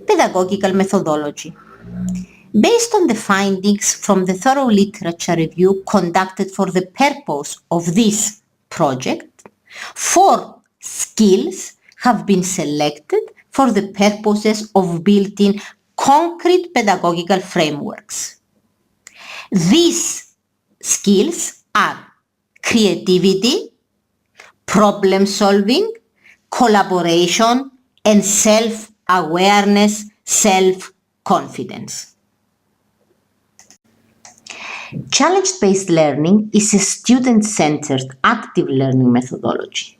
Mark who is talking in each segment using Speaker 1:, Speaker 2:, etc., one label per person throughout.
Speaker 1: Pedagogical methodology. Based on the findings from the thorough literature review conducted for the purpose of this project, 4 skills have been selected for the purposes of building concrete pedagogical frameworks. These skills are creativity, problem solving, collaboration, and self-awareness, self-confidence. Challenge-based learning is a student-centered active learning methodology.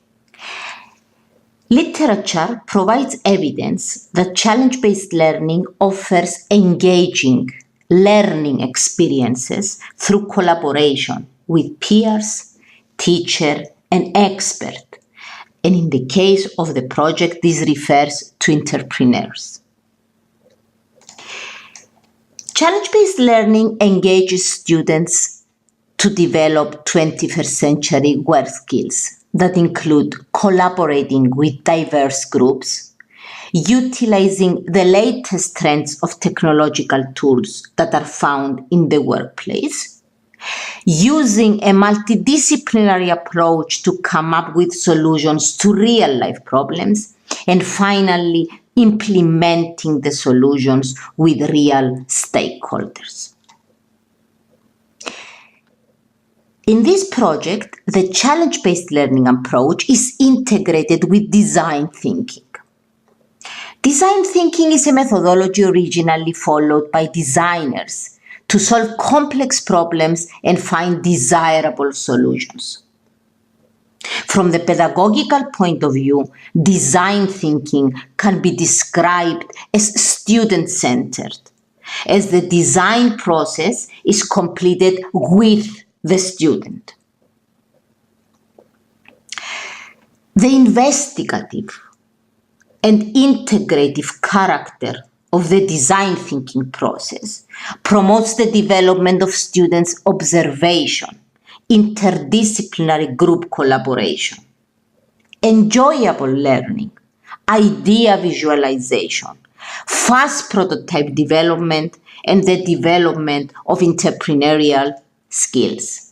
Speaker 1: Literature provides evidence that challenge-based learning offers engaging learning experiences through collaboration with peers, teacher, and expert. And in the case of the project, this refers to entrepreneurs. Challenge-based learning engages students to develop 21st century work skills that include collaborating with diverse groups, utilizing the latest trends of technological tools that are found in the workplace, using a multidisciplinary approach to come up with solutions to real-life problems, and finally, implementing the solutions with real stakeholders. In this project, the challenge-based learning approach is integrated with design thinking. Design thinking is a methodology originally followed by designers to solve complex problems and find desirable solutions. From the pedagogical point of view, design thinking can be described as student-centered, as the design process is completed with the student. The investigative and integrative character of the design thinking process promotes the development of students' observation, interdisciplinary group collaboration, enjoyable learning, idea visualization, fast prototype development, and the development of entrepreneurial skills.